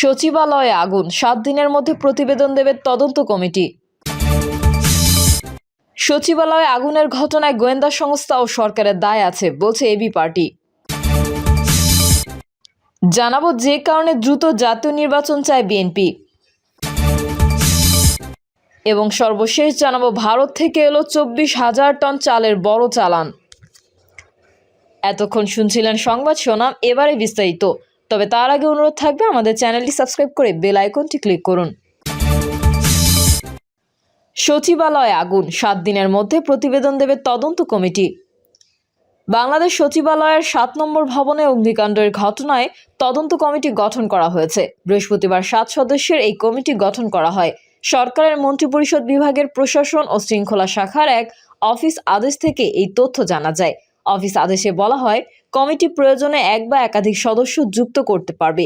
সচিবালয়ে আগুন, 7 দিনের মধ্যে প্রতিবেদন দেবে তদন্ত কমিটি। সচিবালয়ে আগুনের ঘটনায় গোয়েন্দা সংস্থা ও সরকারের দায় আছে বলছে এবি পার্টি। জানাবো যে কারণে দ্রুত জাতীয় নির্বাচন চায় বিএনপি। এবং সর্বশেষ জানাবো ভারত থেকে এলো 24,000 টন চালের বড় চালান। এতক্ষণ শুনছিলেন সংবাদ শিরোনাম, এবারে বিস্তারিত। তবে তার আগে অনুরোধ থাকবে আমাদের চ্যানেলটি সাবস্ক্রাইব করে বেল আইকনটি ক্লিক করুন। সচিবালয়ে আগুন, 7 দিনের মধ্যে প্রতিবেদন দেবে তদন্ত কমিটি। বাংলাদেশ সচিবালয়ের 7 নম্বর ভবনে অগ্নিকাণ্ডের ঘটনায় তদন্ত কমিটি গঠন করা হয়েছে। বৃহস্পতিবার 7 সদস্যের এই কমিটি গঠন করা হয়। সরকারের মন্ত্রিপরিষদ বিভাগের প্রশাসন ও শৃঙ্খলা শাখার এক অফিস আদেশ থেকে এই তথ্য জানা যায়। অফিস আদেশে বলা হয়, কমিটি প্রয়োজনে এক বা একাধিক সদস্য যুক্ত করতে পারবে।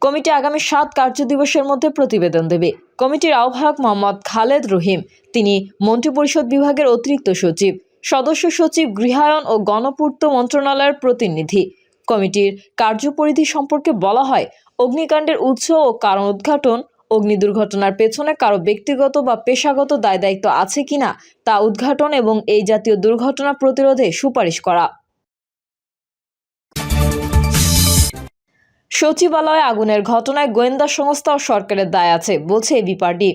কমিটি আগামী 7 কার্যদিবসের মধ্যে প্রতিবেদন দেবে। কমিটির আহ্বায়ক মোহাম্মদ খালেদ রহিম, তিনি মন্ত্রিপরিষদ বিভাগের অতিরিক্ত সচিব। সদস্য সচিব গৃহায়ন ও গণপূর্ত মন্ত্রণালয়ের প্রতিনিধি। কমিটির কার্যপরিধি সম্পর্কে বলা হয়, অগ্নিকাণ্ডের উৎস ও কারণ উদ্ঘাটন, অগ্নি দুর্ঘটনার পেছনে কারো ব্যক্তিগত বা পেশাগত দায়-দায়িত্ব আছে কিনা তা উদ্ঘাটন এবং এই জাতীয় দুর্ঘটনা প্রতিরোধে সুপারিশ করা। সচিবালয়ে আগুনের ঘটনায় গোয়েন্দা সংস্থা ও সরকারের দায় আছে বলছে এবি পার্টি।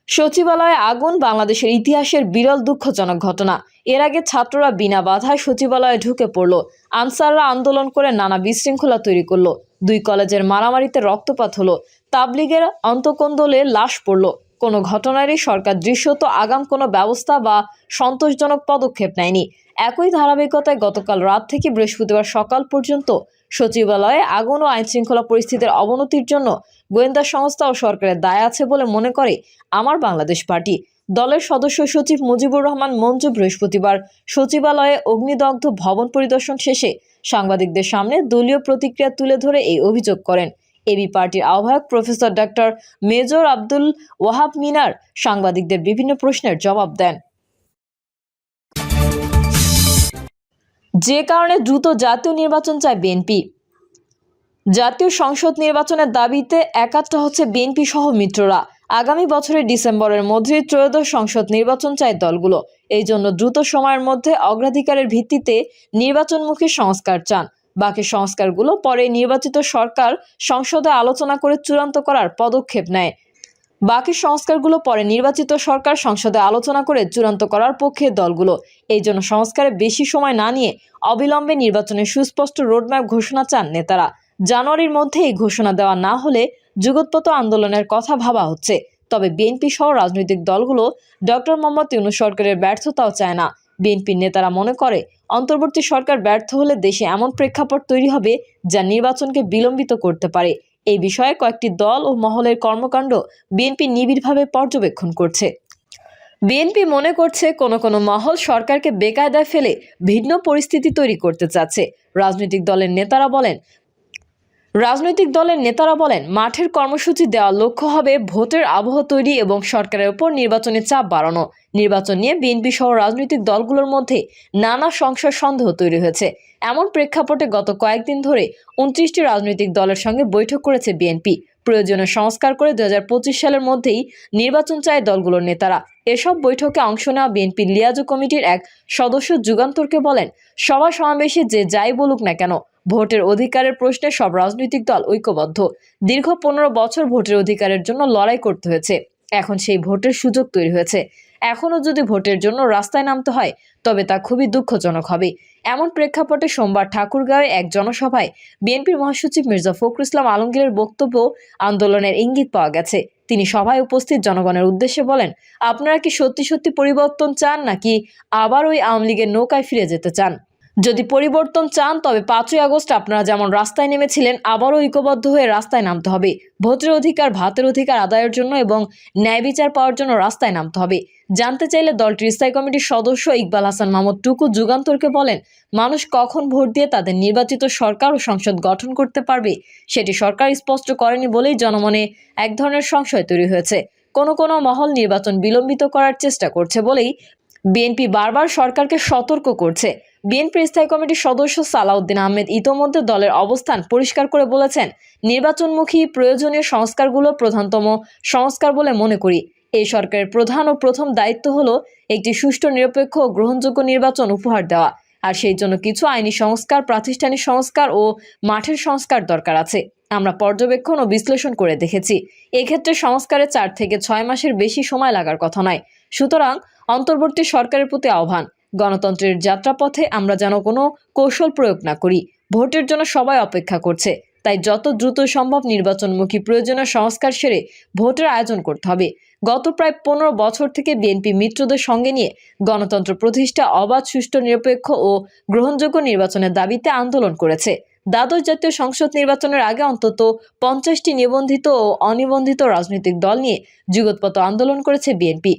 সচিবালয়ে আগুন বাংলাদেশের ইতিহাসের বিরল দুঃখজনক ঘটনা। এর আগে ছাত্ররা বিনা বাধায় সচিবালয়ে ঢুকে পড়ল, আনসাররা আন্দোলন করে নানা বিশৃঙ্খলা তৈরি করলো, 2 কলেজের মারামারিতে রক্তপাত হলো, তাবলিগের অন্তকোন্দলে লাশ পড়ল। কোনো ঘটনারই সরকার দৃশ্যত আগাম কোনো ব্যবস্থা বা সন্তোষজনক পদক্ষেপ নেয়নি। একই ধারাবাহিকতায় গতকাল রাত থেকে বৃহস্পতিবার সকাল পর্যন্ত সচিবালয়ে আগুন ও আইনশৃঙ্খলা পরিস্থিতির অবনতির জন্য গোয়েন্দা সংস্থা ও সরকারের দায় আছে বলে মনে করে আমার বাংলাদেশ পার্টি। দলের সদস্য সচিব মুজিবুর রহমান মঞ্জু বৃহস্পতিবার সচিবালয়ে অগ্নিদগ্ধ ভবন পরিদর্শন শেষে সাংবাদিকদের সামনে দলীয় প্রতিক্রিয়া তুলে ধরে এই অভিযোগ করেন। এবি পার্টির আহ্বায়ক professor doctor major Abdul Wahab Minar সাংবাদিকদের বিভিন্ন প্রশ্নের জবাব দেন। যে কারণে দ্রুত জাতীয় নির্বাচন চায় বিএনপি। জাতীয় সংসদ নির্বাচনের দাবিতে একাত্ম হচ্ছে বিএনপি সহ মিত্ররা। আগামী বছরের ডিসেম্বরের মধ্যে ত্রয়োদশ সংসদ নির্বাচন চায় দলগুলো। এই জন্য দ্রুত সময়ের মধ্যে অগ্রাধিকারের ভিত্তিতে নির্বাচনমুখী সংস্কার চান। বাকি সংস্কারগুলো পরে নির্বাচিত সরকার সংসদে আলোচনা করে চূড়ান্ত করার পদক্ষেপ নেয়। বাকি সংস্কারগুলো পরে নির্বাচিত সরকার সংসদে আলোচনা করে চূড়ান্ত করার পক্ষে দলগুলো। এই জন্য সংস্কারে বেশি সময় না নিয়ে অবিলম্বে নির্বাচনের সুস্পষ্ট রোডম্যাপ ঘোষণা চান নেতারা। জানুয়ারির মধ্যে এই ঘোষণা দেওয়া না হলে যুগোৎপত আন্দোলনের কথা ভাবা হচ্ছে। তবে বিএনপি সহ রাজনৈতিক দলগুলো ডক্টর মোহাম্মদ ইউনূস সরকারের ব্যর্থতাও চায় না। বিএনপির নেতারা মনে করে, অন্তর্বর্তী সরকার ব্যর্থ হলে দেশে এমন প্রেক্ষাপট তৈরি হবে যা নির্বাচনকে বিলম্বিত করতে পারে। এই বিষয়ে কয়েকটি দল ও মহলের কর্মকাণ্ড বিএনপি নিবিড়ভাবে পর্যবেক্ষণ করছে। বিএনপি মনে করছে, কোনো মহল সরকারকে বেকায়দায় ফেলে ভিন্ন পরিস্থিতি তৈরি করতে চাচ্ছে। রাজনৈতিক দলের নেতারা বলেন মাঠের কর্মসূচি দেওয়ার লক্ষ্য হবে ভোটের আবহ তৈরি এবং সরকারের উপর নির্বাচনের চাপ বাড়ানো। নির্বাচন নিয়ে বিএনপি সহ রাজনৈতিক দলগুলোর মধ্যে নানা সংশয় সন্দেহ তৈরি হয়েছে। এমন প্রেক্ষাপটে গত কয়েকদিন ধরে 29টি রাজনৈতিক দলের সঙ্গে বৈঠক করেছে বিএনপি। প্রয়োজনীয় সংস্কার করে 2025 সালের মধ্যেই নির্বাচন চায় দলগুলোর নেতারা। এসব বৈঠকে অংশ নেওয়া বিএনপির লিয়াজু কমিটির এক সদস্য যুগান্তরকে বলেন, সভা সমাবেশে যে যাই বলুক না কেন, ভোটের অধিকারের প্রশ্নে সব রাজনৈতিক দল ঐক্যবদ্ধ। দীর্ঘ 15 বছর ভোটের অধিকারের জন্য লড়াই করতে হয়েছে। এখন সেই ভোটের সুযোগ তৈরি হয়েছে। এখনও যদি ভোটের জন্য রাস্তায় নামতে হয় তবে তা খুবই দুঃখজনক হবে। এমন প্রেক্ষাপটে সোমবার ঠাকুরগাঁওয়ে এক জনসভায় বিএনপির মহাসচিব মির্জা ফখরুল ইসলাম আলমগীরের বক্তব্য আন্দোলনের ইঙ্গিত পাওয়া গেছে। তিনি সভায় উপস্থিত জনগণের উদ্দেশ্যে বলেন, আপনারা কি সত্যি পরিবর্তন চান নাকি আবার ওই আওয়ামী লীগের নৌকায় ফিরে যেতে চান? যদি পরিবর্তন চান তবে 5ই আগস্ট আপনারা যেমন রাস্তায় নেমেছিলেন আবারও ঐক্যবদ্ধ হয়ে রাস্তায় নামতে হবে। ভোটের অধিকার, ভাতের অধিকার আদায়ের জন্য এবং ন্যায় বিচার পাওয়ার জন্য রাস্তায় নামতে হবে। জানতে চাইলে দলটির স্থায়ী কমিটির সদস্য ইকবাল হাসান মাহমুদ টুকু যুগান্তরকে বলেন, মানুষ কখন ভোট দিয়ে তাদের নির্বাচিত সরকার ও সংসদ গঠন করতে পারবে সেটি সরকার স্পষ্ট করেনি বলেই জনমনে এক ধরনের সংশয় তৈরি হয়েছে। কোনো মহল নির্বাচন বিলম্বিত করার চেষ্টা করছে বলেই বিএনপি বারবার সরকারকে সতর্ক করছে। বিএনপির স্থায়ী কমিটির সদস্য সালাউদ্দিন আহমেদ ইতোমধ্যে দলের অবস্থান পরিষ্কার করে বলেছেন, নির্বাচনমুখী প্রয়োজনীয় সংস্কারগুলো প্রধানতম সংস্কার বলে মনে করি। এই সরকারের প্রধান ও প্রথম দায়িত্ব হলো একটি সুষ্ঠু, নিরপেক্ষ ও গ্রহণযোগ্য নির্বাচন উপহার দেওয়া। আর সেই জন্য কিছু আইনি সংস্কার, প্রাতিষ্ঠানিক সংস্কার ও মাঠের সংস্কার দরকার আছে। আমরা পর্যবেক্ষণ ও বিশ্লেষণ করে দেখেছি, এক্ষেত্রে সংস্কারে 4 থেকে 6 মাসের বেশি সময় লাগার কথা নয়। সুতরাং অন্তর্বর্তী সরকারের প্রতি আহ্বান, গণতন্ত্রের যাত্রাপথে আমরা যেন কোনো কৌশল প্রয়োগ না করি। ভোটের জন্য সবাই অপেক্ষা করছে, তাই যত দ্রুত সম্ভব নির্বাচনমুখী প্রয়োজনীয় সংস্কার সেরে ভোটের আয়োজন করতে হবে। গত প্রায় 15 বছর থেকে বিএনপি মিত্রদের সঙ্গে নিয়ে গণতন্ত্র প্রতিষ্ঠা, অবাধ, সুষ্ঠু, নিরপেক্ষ ও গ্রহণযোগ্য নির্বাচনের দাবিতে আন্দোলন করেছে। দ্বাদশ জাতীয় সংসদ নির্বাচনের আগে অন্তত 50টি নিবন্ধিত ও অনিবন্ধিত রাজনৈতিক দল নিয়ে যুগপৎ আন্দোলন করেছে বিএনপি।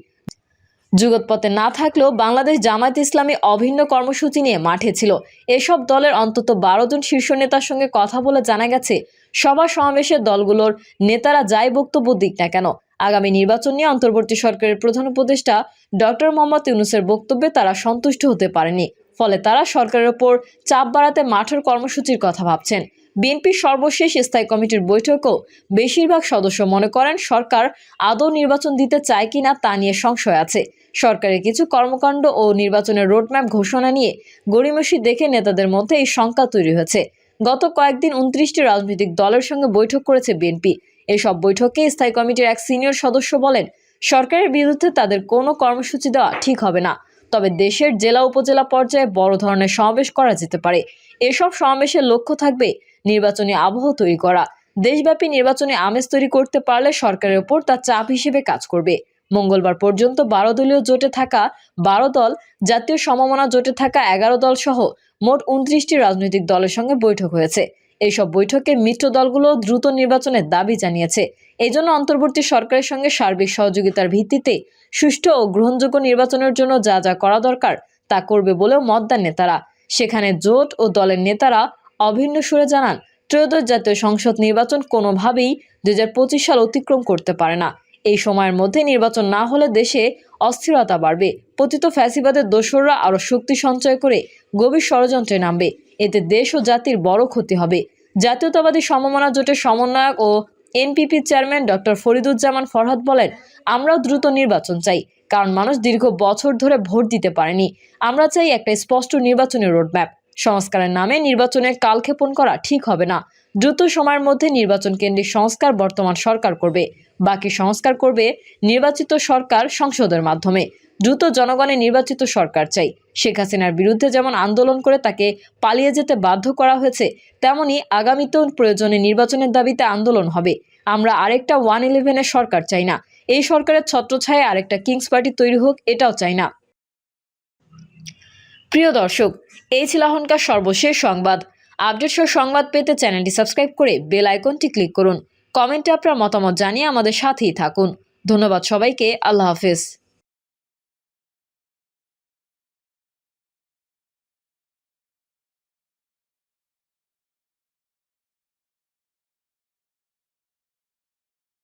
যুগপথে না থাকলেও বাংলাদেশ জামায়াতে ইসলামী অভিন্ন কর্মসূচি নিয়ে মাঠে ছিল। এসব দলের অন্তত 12 জন শীর্ষ নেতার সঙ্গে কথা বলে জানা গেছে, সভা সমাবেশের দলগুলোর নেতারা যাই বক্তব্য দিক না কেন, আগামী নির্বাচন নিয়ে অন্তর্বর্তী সরকারের প্রধান উপদেষ্টা ডক্টর মোহাম্মদ ইউনূসের বক্তব্যে তারা সন্তুষ্ট হতে পারেনি। ফলে তারা সরকারের ওপর চাপ বাড়াতে মাঠের কর্মসূচির কথা ভাবছেন। বিএনপির সর্বশেষ স্থায়ী কমিটির বৈঠকেও বেশিরভাগ সদস্য মনে করেন, সরকার আদৌ নির্বাচন দিতে চায় কিনা তা নিয়ে সংশয় আছে। সরকারের কিছু কর্মকাণ্ড ও নির্বাচনের রোডম্যাপ ঘোষণা নিয়ে গড়িমসি দেখে নেতাদের মধ্যে এই শঙ্কা তৈরি হয়েছে। গত কয়েকদিন 29টি রাজনৈতিক দলের সঙ্গে বৈঠক করেছে বিএনপি। এসব বৈঠকে স্থায়ী কমিটির এক সিনিয়র সদস্য বলেন, সরকারের বিরুদ্ধে তাদের কোনো কর্মসূচি দেওয়া ঠিক হবে না, তবে দেশের জেলা উপজেলা পর্যায়ে বড় ধরনের সমাবেশ করা যেতে পারে। এসব সমাবেশের লক্ষ্য থাকবে নির্বাচনী আবহ তৈরি করা। দেশব্যাপী নির্বাচনী আমেজ তৈরি করতে পারলে সরকারের ওপর তা চাপ হিসেবে কাজ করবে। মঙ্গলবার পর্যন্ত 12 দলীয় জোটে থাকা 12 দল, জাতীয় সমমনা জোটে থাকা 11 দল সহ মোট 29টি রাজনৈতিক দলের সঙ্গে বৈঠক হয়েছে। এইসব বৈঠকে মিত্র দলগুলো দ্রুত নির্বাচনের দাবি জানিয়েছে। এই জন্য অন্তর্বর্তী সরকারের সঙ্গে সার্বিক সহযোগিতার ভিত্তিতে সুষ্ঠু ও গ্রহণযোগ্য নির্বাচনের জন্য যা যা করা দরকার তা করবে বলেও মত দেন নেতারা। সেখানে জোট ও দলের নেতারা অভিন্ন সুরে জানান, ত্রয়োদশ জাতীয় সংসদ নির্বাচন কোনোভাবেই 2025 সাল অতিক্রম করতে পারে না। এই সময়ের মধ্যে নির্বাচন না হলে দেশে অস্থিরতা বাড়বে, পতিত ফ্যাসিবাদের দোসররা আরও শক্তি সঞ্চয় করে গভীর ষড়যন্ত্রে নামবে। এতে দেশ ও জাতির বড় ক্ষতি হবে। জাতীয়তাবাদী সমমনা জোটের সমন্বয়ক ও NPP chairman doctor Fariduzzaman Farhad বলেন, আমরা দ্রুত নির্বাচন চাই, কারণ মানুষ দীর্ঘ বছর ধরে ভোট দিতে পারেনি। আমরা চাই একটা স্পষ্ট নির্বাচনী রোডম্যাপ। সংস্কারের নামে নির্বাচনে কালক্ষেপণ করা ঠিক হবে না। দ্রুত সময়ের মধ্যে নির্বাচন কেন্দ্রিক সংস্কার বর্তমান সরকার করবে, বাকি সংস্কার করবে নির্বাচিত সরকার সংসদের মাধ্যমে। দ্রুত জনগণের নির্বাচিত সরকার চাই। শেখ হাসিনার বিরুদ্ধে যেমন আন্দোলন করে তাকে পালিয়ে যেতে বাধ্য করা হয়েছে, তেমনি আগামীতেও প্রয়োজনে নির্বাচনের দাবিতে আন্দোলন হবে। আমরা আরেকটা 111-এর সরকার চাই না। এই সরকারের ছত্রছায়ায় আরেকটা কিংস পার্টি তৈরি হোক, এটাও চাই না। প্রিয় দর্শক, এই ছিল এখনকার সর্বশেষ সংবাদ। আপডেট সহ সংবাদ পেতে চ্যানেলটি সাবস্ক্রাইব করে বেল আইকনটি ক্লিক করুন। কমেন্টে আপনার মতামত জানিয়ে আমাদের সাথেই থাকুন। ধন্যবাদ সবাইকে। আল্লাহ হাফেজ।